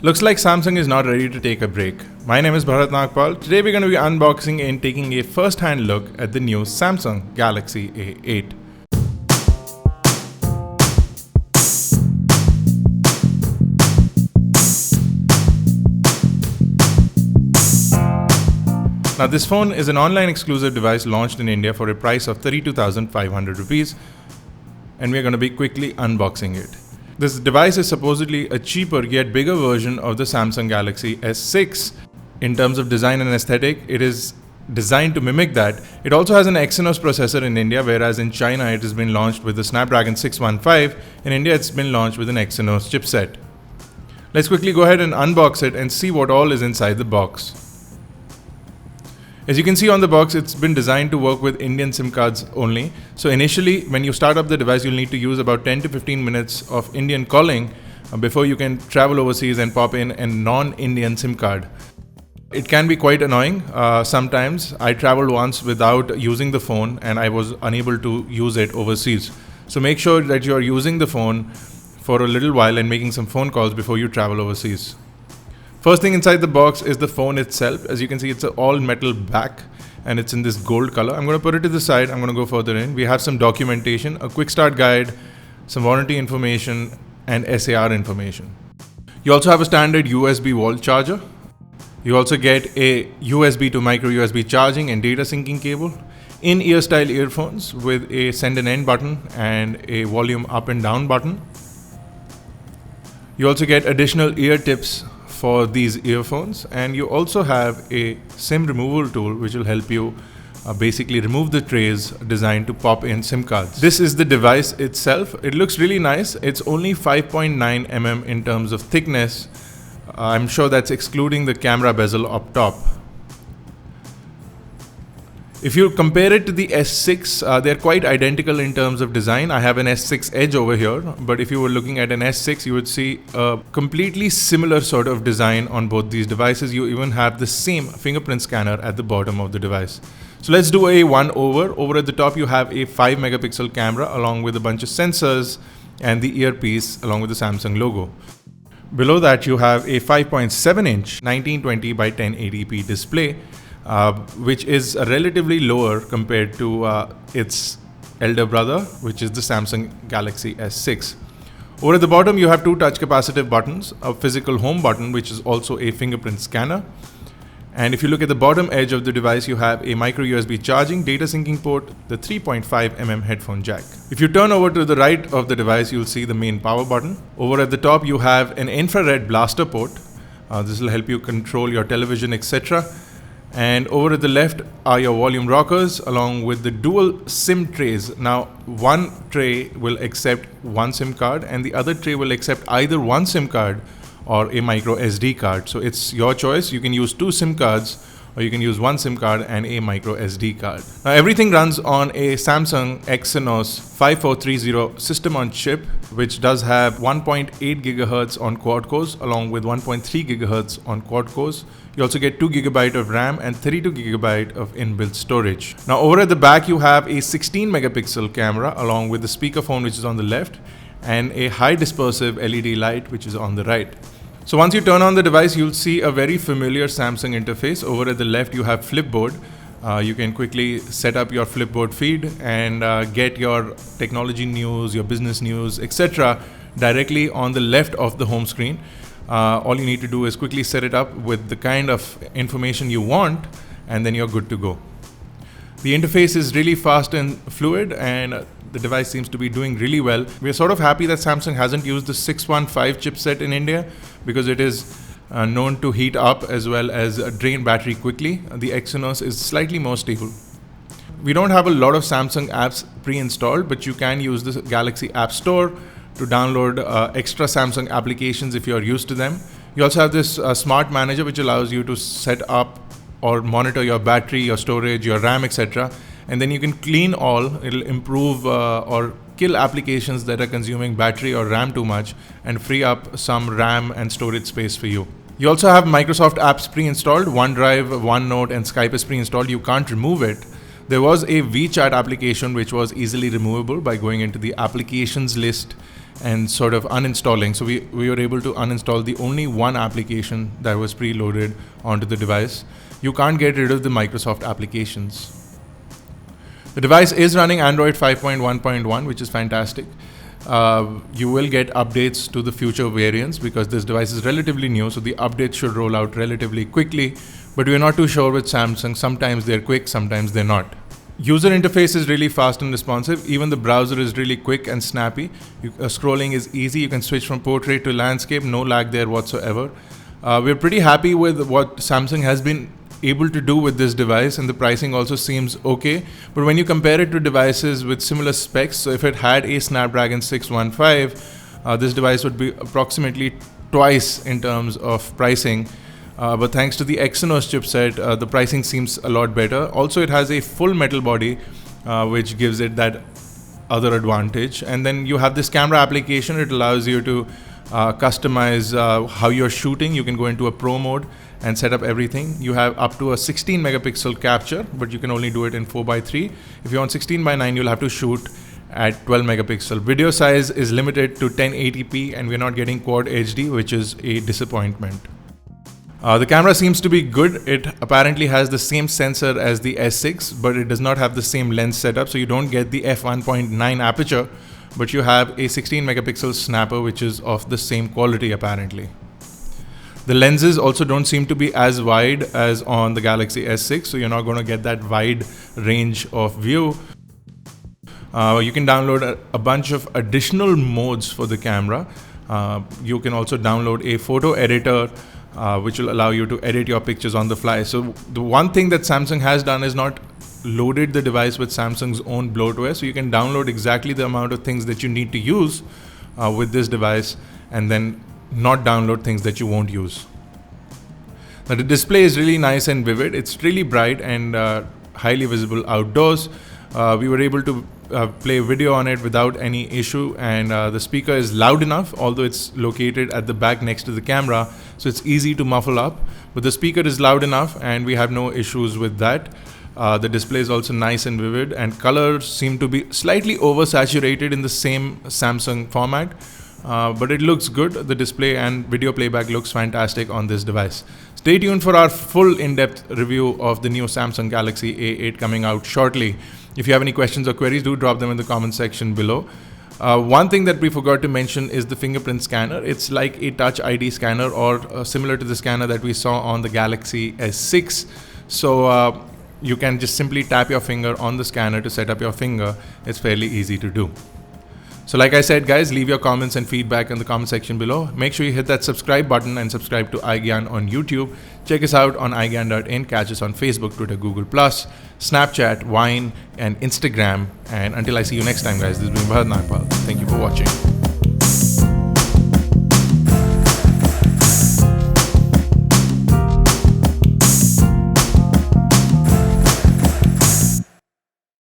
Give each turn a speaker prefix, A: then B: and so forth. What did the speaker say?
A: Looks like Samsung is not ready to take a break. My name is Bharat Nagpal. Today we're going to be unboxing and taking a first-hand look at the new Samsung Galaxy A8. Now this phone is an online exclusive device launched in India for a price of 32,500 rupees, and we're going to be quickly unboxing it. This device is supposedly a cheaper yet bigger version of the Samsung Galaxy S6. In terms of design and aesthetic, it is designed to mimic that. It also has an Exynos processor in India, whereas in China it has been launched with the Snapdragon 615. In India it's been launched with an Exynos chipset. Let's quickly go ahead and unbox it and see what all is inside the box. As you can see on the box, it's been designed to work with Indian SIM cards only. So initially, when you start up the device, you'll need to use about 10 to 15 minutes of Indian calling before you can travel overseas and pop in a non-Indian SIM card. It can be quite annoying sometimes. I traveled once without using the phone and I was unable to use it overseas. So make sure that you're using the phone for a little while and making some phone calls before you travel overseas. First thing inside the box is the phone itself. As you can see, it's an all metal back and it's in this gold color. I'm going to put it to the side. I'm going to go further in. We have some documentation, a quick start guide, some warranty information and SAR information. You also have a standard USB wall charger. You also get a USB to micro USB charging and data syncing cable, in-ear style earphones with a send and end button and a volume up and down button. You also get additional ear tips for these earphones, and you also have a SIM removal tool which will help you basically remove the trays designed to pop in SIM cards. This is the device itself. It looks really nice. It's only 5.9 mm in terms of thickness. I'm sure that's excluding the camera bezel up top. If you compare it to the S6, they're quite identical in terms of design. I have an S6 Edge over here, but if you were looking at an S6, you would see a completely similar sort of design on both these devices. You even have the same fingerprint scanner at the bottom of the device. So let's do a one over. Over at the top, you have a 5 megapixel camera along with a bunch of sensors and the earpiece along with the Samsung logo. Below that, you have a 5.7 inch 1920 by 1080p display, which is relatively lower compared to its elder brother, which is the Samsung Galaxy S6. Over at the bottom, you have two touch capacitive buttons, a physical home button, which is also a fingerprint scanner. And if you look at the bottom edge of the device, you have a micro USB charging, data syncing port, the 3.5 mm headphone jack. If you turn over to the right of the device, you'll see the main power button. Over at the top, you have an infrared blaster port. This will help you control your television, etc. And over at the left are your volume rockers along with the dual SIM trays. Now, one tray will accept one SIM card and the other tray will accept either one SIM card or a micro SD card. So it's your choice. You can use two SIM cards or you can use one SIM card and a micro SD card. Now, everything runs on a Samsung Exynos 5430 system on chip, which does have 1.8 gigahertz on quad cores along with 1.3 gigahertz on quad cores. You also get 2 GB of RAM and 32 GB of inbuilt storage. Now over at the back, you have a 16 megapixel camera along with the speakerphone, which is on the left, and a high dispersive LED light, which is on the right. So once you turn on the device, you'll see a very familiar Samsung interface. Over at the left, you have Flipboard. You can quickly set up your Flipboard feed and get your technology news, your business news, etc. directly on the left of the home screen. All you need to do is quickly set it up with the kind of information you want, and then you're good to go. The interface is really fast and fluid, and the device seems to be doing really well. We're sort of happy that Samsung hasn't used the 615 chipset in India because it is known to heat up as well as drain battery quickly. The Exynos is slightly more stable. We don't have a lot of Samsung apps pre-installed, but you can use the Galaxy App Store to download extra Samsung applications if you're used to them. You also have this smart manager which allows you to set up or monitor your battery, your storage, your RAM, etc. And then you can clean all. It'll improve or kill applications that are consuming battery or RAM too much and free up some RAM and storage space for you. You also have Microsoft apps pre-installed. OneDrive, OneNote and Skype is pre-installed. You can't remove it. There was a WeChat application which was easily removable by going into the applications list and sort of uninstalling. So we were able to uninstall the only one application that was preloaded onto the device. You can't get rid of the Microsoft applications. The device is running Android 5.1.1, which is fantastic. You will get updates to the future variants because this device is relatively new, so the updates should roll out relatively quickly, but we're not too sure with Samsung. Sometimes they're quick, sometimes they're not. User interface is really fast and responsive. Even the browser is really quick and snappy. Scrolling is easy. You can switch from portrait to landscape, no lag there whatsoever. We're pretty happy with what Samsung has been able to do with this device, and the pricing also seems okay. But when you compare it to devices with similar specs, so if it had a Snapdragon 615, this device would be approximately twice in terms of pricing. But thanks to the Exynos chipset, the pricing seems a lot better. Also, it has a full metal body, which gives it that other advantage. And then you have this camera application. It allows you to customize how you're shooting. You can go into a pro mode and set up everything. You have up to a 16 megapixel capture, but you can only do it in 4:3. If you want 16:9, you'll have to shoot at 12 megapixel. Video size is limited to 1080p, and we're not getting quad HD, which is a disappointment. The camera seems to be good. It apparently has the same sensor as the S6, but it does not have the same lens setup, so you don't get the f1.9 aperture, but you have a 16 megapixel snapper, which is of the same quality apparently. The lenses also don't seem to be as wide as on the Galaxy S6, so you're not going to get that wide range of view. You can download a bunch of additional modes for the camera. You can also download a photo editor, which will allow you to edit your pictures on the fly. So the one thing that Samsung has done is not loaded the device with Samsung's own bloatware, so you can download exactly the amount of things that you need to use with this device, and then not download things that you won't use. Now the display is really nice and vivid. It's really bright and highly visible outdoors. We were able to play video on it without any issue, and the speaker is loud enough, although it's located at the back next to the camera, so it's easy to muffle up, but the speaker is loud enough and we have no issues with that. The display is also nice and vivid, and colors seem to be slightly oversaturated in the same Samsung format, but it looks good. The display and video playback looks fantastic on this device. Stay tuned for our full in-depth review of the new Samsung Galaxy A8 coming out shortly. If you have any questions or queries, do drop them in the comment section below. One thing that we forgot to mention is the fingerprint scanner. It's like a Touch ID scanner, or similar to the scanner that we saw on the Galaxy S6. So you can just simply tap your finger on the scanner to set up your finger. It's fairly easy to do. So like I said, guys, leave your comments and feedback in the comment section below. Make sure you hit that subscribe button and subscribe to iGyan on YouTube. Check us out on iGyan.in. Catch us on Facebook, Twitter, Google+, Snapchat, Vine, and Instagram. And until I see you next time, guys, this has been Bharat Nagpal. Thank you for watching.